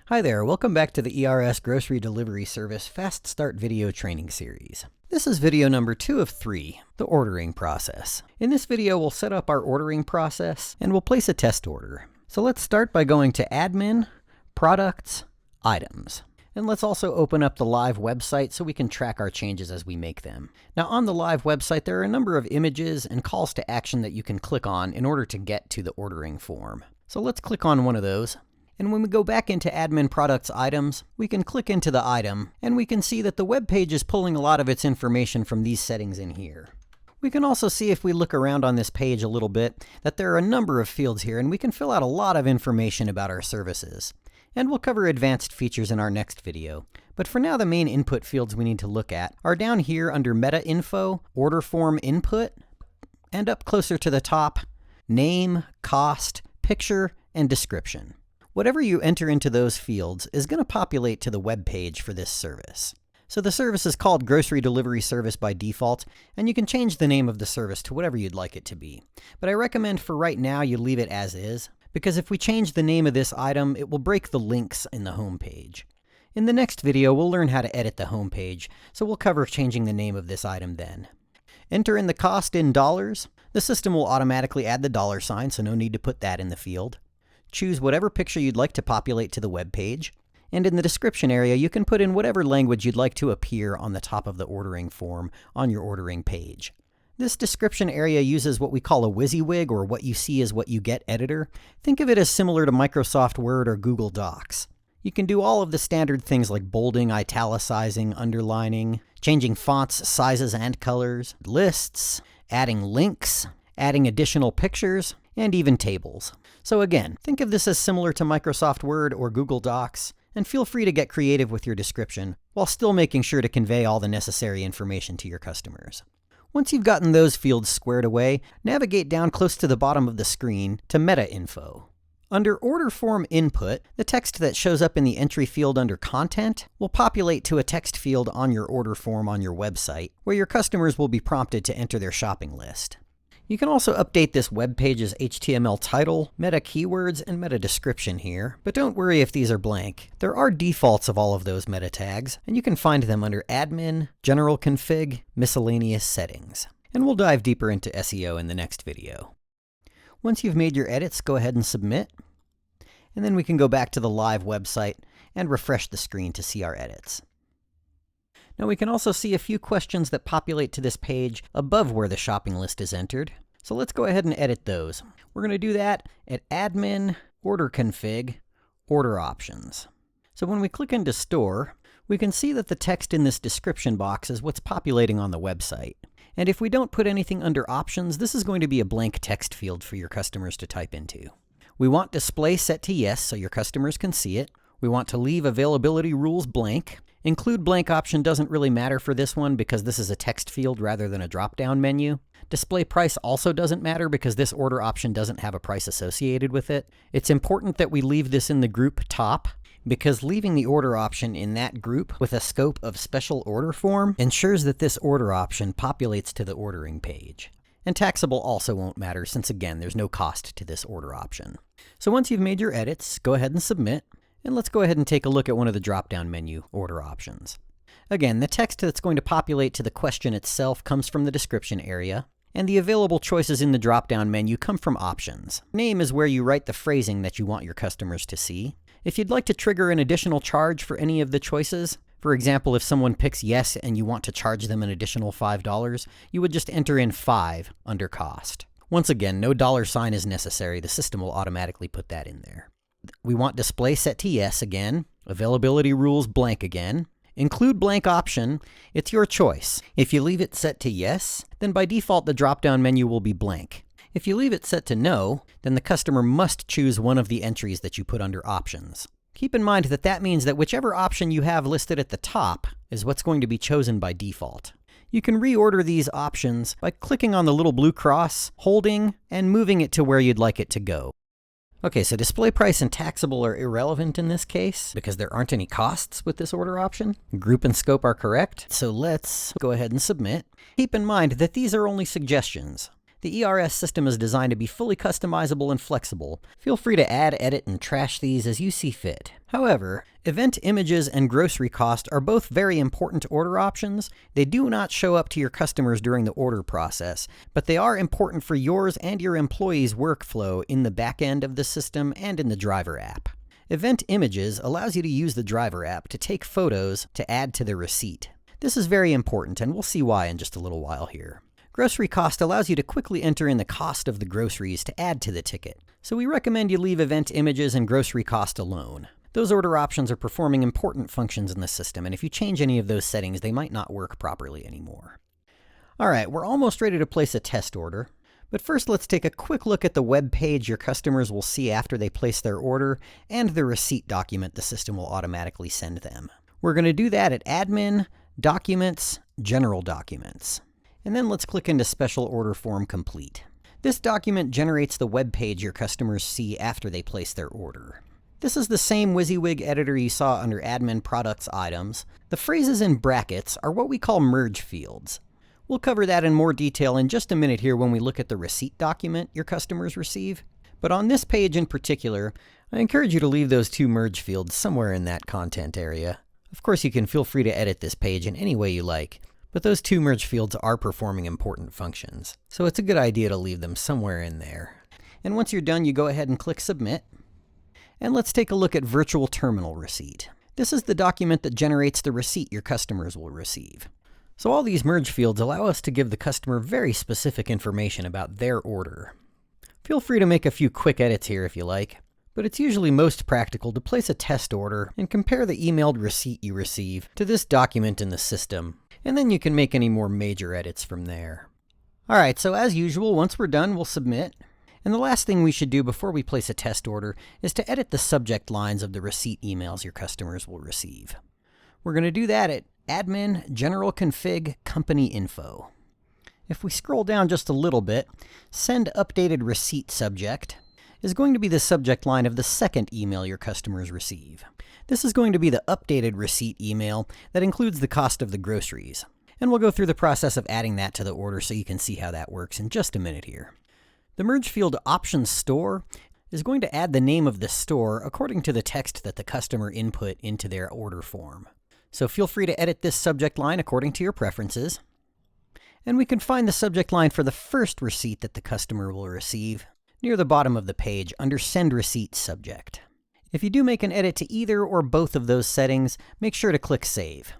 Hi there, welcome back to the ERS Grocery Delivery Service Fast Start video training series. This is video number 2 of 3, the ordering process. In this video, we'll set up our ordering process and we'll place a test order. So let's start by going to Admin, Products, Items. And let's also open up the live website so we can track our changes as we make them. Now on the live website, there are a number of images and calls to action that you can click on in order to get to the ordering form. So let's click on one of those. And when we go back into Admin Products Items, we can click into the item, and we can see that the web page is pulling a lot of its information from these settings in here. We can also see, if we look around on this page a little bit, that there are a number of fields here, and we can fill out a lot of information about our services. And we'll cover advanced features in our next video. But for now, the main input fields we need to look at are down here under Meta Info, Order Form Input, and up closer to the top, Name, Cost, Picture, and Description. Whatever you enter into those fields is going to populate to the web page for this service. So the service is called Grocery Delivery Service by default, and you can change the name of the service to whatever you'd like it to be. But I recommend for right now you leave it as is, because if we change the name of this item, it will break the links in the home page. In the next video, we'll learn how to edit the home page, so we'll cover changing the name of this item then. Enter in the cost in dollars. The system will automatically add the dollar sign, so no need to put that in the field. Choose whatever picture you'd like to populate to the web page, and in the description area, you can put in whatever language you'd like to appear on the top of the ordering form on your ordering page. This description area uses what we call a WYSIWYG, or what you see is what you get editor. Think of it as similar to Microsoft Word or Google Docs. You can do all of the standard things like bolding, italicizing, underlining, changing fonts, sizes, and colors, lists, adding links, adding additional pictures, and even tables. So again, think of this as similar to Microsoft Word or Google Docs, and feel free to get creative with your description, while still making sure to convey all the necessary information to your customers. Once you've gotten those fields squared away, navigate down close to the bottom of the screen to Meta Info. Under Order Form Input, the text that shows up in the entry field under Content will populate to a text field on your order form on your website, where your customers will be prompted to enter their shopping list. You can also update this web page's HTML title, meta keywords, and meta description here, but don't worry if these are blank. There are defaults of all of those meta tags, and you can find them under Admin, General Config, Miscellaneous Settings. And we'll dive deeper into SEO in the next video. Once you've made your edits, go ahead and submit, and then we can go back to the live website and refresh the screen to see our edits. Now we can also see a few questions that populate to this page above where the shopping list is entered. So let's go ahead and edit those. We're going to do that at Admin, Order Config, Order Options. So when we click into Store, we can see that the text in this description box is what's populating on the website. And if we don't put anything under Options, this is going to be a blank text field for your customers to type into. We want Display set to Yes so your customers can see it. We want to leave Availability Rules blank. Include blank option doesn't really matter for this one because this is a text field rather than a drop-down menu. Display price also doesn't matter because this order option doesn't have a price associated with it. It's important that we leave this in the group top because leaving the order option in that group with a scope of special order form ensures that this order option populates to the ordering page. And taxable also won't matter since, again, there's no cost to this order option. So once you've made your edits, go ahead and submit. And let's go ahead and take a look at one of the drop-down menu order options. Again, the text that's going to populate to the question itself comes from the description area, and the available choices in the drop-down menu come from options. Name is where you write the phrasing that you want your customers to see. If you'd like to trigger an additional charge for any of the choices, for example, if someone picks yes and you want to charge them an additional $5, you would just enter in 5 under cost. Once again, no dollar sign is necessary. The system will automatically put that in there. We want Display set to Yes again, Availability Rules blank again. Include blank option, it's your choice. If you leave it set to Yes, then by default the drop-down menu will be blank. If you leave it set to No, then the customer must choose one of the entries that you put under Options. Keep in mind that that means that whichever option you have listed at the top is what's going to be chosen by default. You can reorder these options by clicking on the little blue cross, holding, and moving it to where you'd like it to go. Okay, so display price and taxable are irrelevant in this case because there aren't any costs with this order option. Group and scope are correct, so let's go ahead and submit. Keep in mind that these are only suggestions. The ERS system is designed to be fully customizable and flexible. Feel free to add, edit, and trash these as you see fit. However, event images and grocery cost are both very important order options. They do not show up to your customers during the order process, but they are important for yours and your employees' workflow in the back end of the system and in the driver app. Event images allows you to use the driver app to take photos to add to the receipt. This is very important, and we'll see why in just a little while here. Grocery cost allows you to quickly enter in the cost of the groceries to add to the ticket. So we recommend you leave event images and grocery cost alone. Those order options are performing important functions in the system, and if you change any of those settings, they might not work properly anymore. Alright, we're almost ready to place a test order. But first, let's take a quick look at the web page your customers will see after they place their order, and the receipt document the system will automatically send them. We're going to do that at Admin, Documents, General Documents. And then let's click into Special Order Form Complete. This document generates the web page your customers see after they place their order. This is the same WYSIWYG editor you saw under Admin Products Items. The phrases in brackets are what we call merge fields. We'll cover that in more detail in just a minute here when we look at the receipt document your customers receive. But on this page in particular, I encourage you to leave those two merge fields somewhere in that content area. Of course, you can feel free to edit this page in any way you like. But those two merge fields are performing important functions, so it's a good idea to leave them somewhere in there. And once you're done, you go ahead and click Submit. And let's take a look at Virtual Terminal Receipt. This is the document that generates the receipt your customers will receive. So all these merge fields allow us to give the customer very specific information about their order. Feel free to make a few quick edits here if you like, but it's usually most practical to place a test order and compare the emailed receipt you receive to this document in the system. And then you can make any more major edits from there. Alright, so as usual, once we're done, we'll submit. And the last thing we should do before we place a test order is to edit the subject lines of the receipt emails your customers will receive. We're going to do that at Admin, General Config, Company Info. If we scroll down just a little bit, Send Updated Receipt Subject is going to be the subject line of the second email your customers receive. This is going to be the updated receipt email that includes the cost of the groceries. And we'll go through the process of adding that to the order so you can see how that works in just a minute here. The merge field Options Store is going to add the name of the store according to the text that the customer input into their order form. So feel free to edit this subject line according to your preferences. And we can find the subject line for the first receipt that the customer will receive near the bottom of the page under Send Receipt Subject. If you do make an edit to either or both of those settings, make sure to click Save.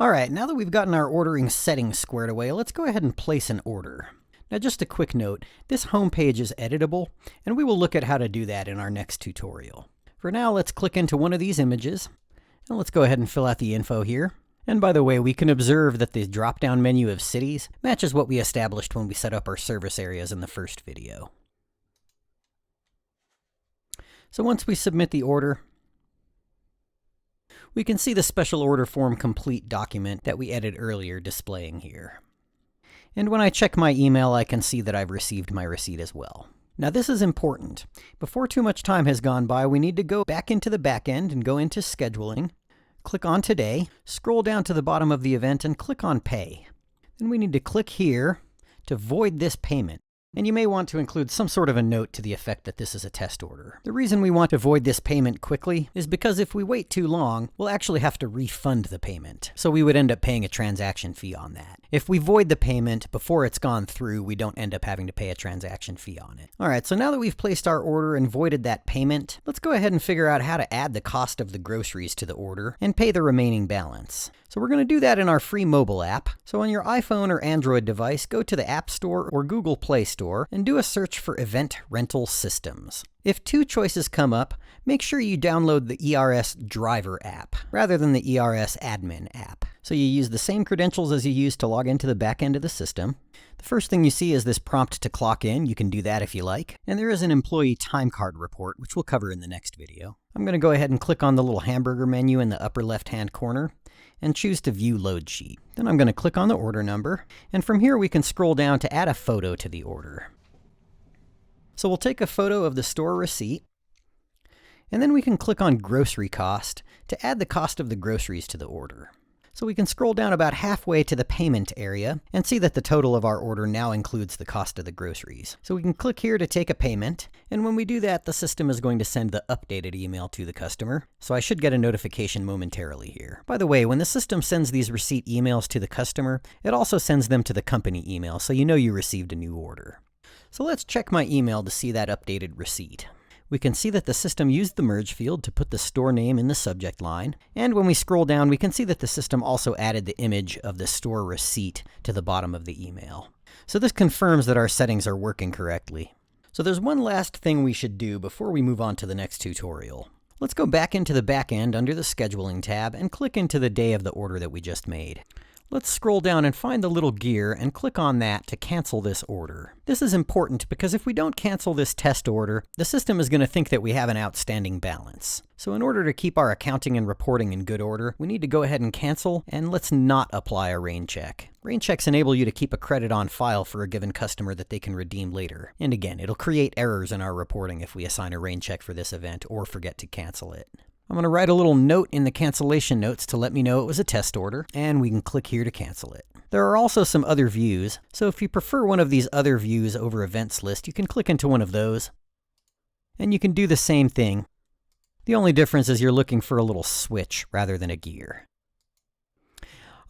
Alright, now that we've gotten our ordering settings squared away, let's go ahead and place an order. Now just a quick note, this home page is editable, and we will look at how to do that in our next tutorial. For now, let's click into one of these images, and let's go ahead and fill out the info here. And by the way, we can observe that the drop-down menu of cities matches what we established when we set up our service areas in the first video. So once we submit the order, we can see the Special Order Form Complete document that we edited earlier displaying here. And when I check my email, I can see that I've received my receipt as well. Now this is important. Before too much time has gone by, we need to go back into the back end and go into Scheduling, click on Today, scroll down to the bottom of the event and click on Pay. Then we need to click here to void this payment. And you may want to include some sort of a note to the effect that this is a test order. The reason we want to void this payment quickly is because if we wait too long, we'll actually have to refund the payment. So we would end up paying a transaction fee on that. If we void the payment before it's gone through, we don't end up having to pay a transaction fee on it. Alright, so now that we've placed our order and voided that payment, let's go ahead and figure out how to add the cost of the groceries to the order and pay the remaining balance. So we're going to do that in our free mobile app. So on your iPhone or Android device, go to the App Store or Google Play Store and do a search for Event Rental Systems. If two choices come up, make sure you download the ERS Driver app rather than the ERS Admin app. So you use the same credentials as you used to log into the back end of the system. The first thing you see is this prompt to clock in. You can do that if you like. And there is an employee time card report, which we'll cover in the next video. I'm going to go ahead and click on the little hamburger menu in the upper left-hand corner and choose to view load sheet. Then I'm going to click on the order number, and from here we can scroll down to add a photo to the order. So we'll take a photo of the store receipt, and then we can click on grocery cost to add the cost of the groceries to the order. So we can scroll down about halfway to the payment area and see that the total of our order now includes the cost of the groceries. So we can click here to take a payment, and when we do that, the system is going to send the updated email to the customer. So I should get a notification momentarily here. By the way, when the system sends these receipt emails to the customer, it also sends them to the company email, so you know you received a new order. So let's check my email to see that updated receipt. We can see that the system used the merge field to put the store name in the subject line, and when we scroll down, we can see that the system also added the image of the store receipt to the bottom of the email. So this confirms that our settings are working correctly. So there's one last thing we should do before we move on to the next tutorial. Let's go back into the back end under the Scheduling tab and click into the day of the order that we just made. Let's scroll down and find the little gear and click on that to cancel this order. This is important because if we don't cancel this test order, the system is going to think that we have an outstanding balance. So in order to keep our accounting and reporting in good order, we need to go ahead and cancel, and let's not apply a rain check. Rain checks enable you to keep a credit on file for a given customer that they can redeem later. And again, it'll create errors in our reporting if we assign a rain check for this event or forget to cancel it. I'm going to write a little note in the cancellation notes to let me know it was a test order, and we can click here to cancel it. There are also some other views, so if you prefer one of these other views over events list, you can click into one of those. And you can do the same thing. The only difference is you're looking for a little switch rather than a gear.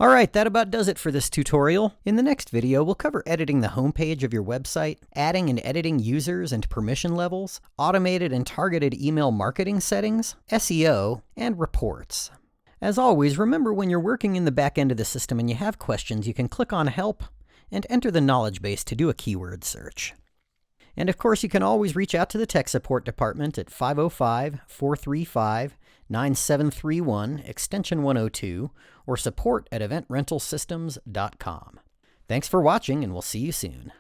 Alright, that about does it for this tutorial. In the next video, we'll cover editing the homepage of your website, adding and editing users and permission levels, automated and targeted email marketing settings, SEO, and reports. As always, remember when you're working in the back end of the system and you have questions, you can click on Help and enter the knowledge base to do a keyword search. And of course, you can always reach out to the tech support department at 505-435-9731, extension 102, or support@eventrentalsystems.com. Thanks for watching, and we'll see you soon.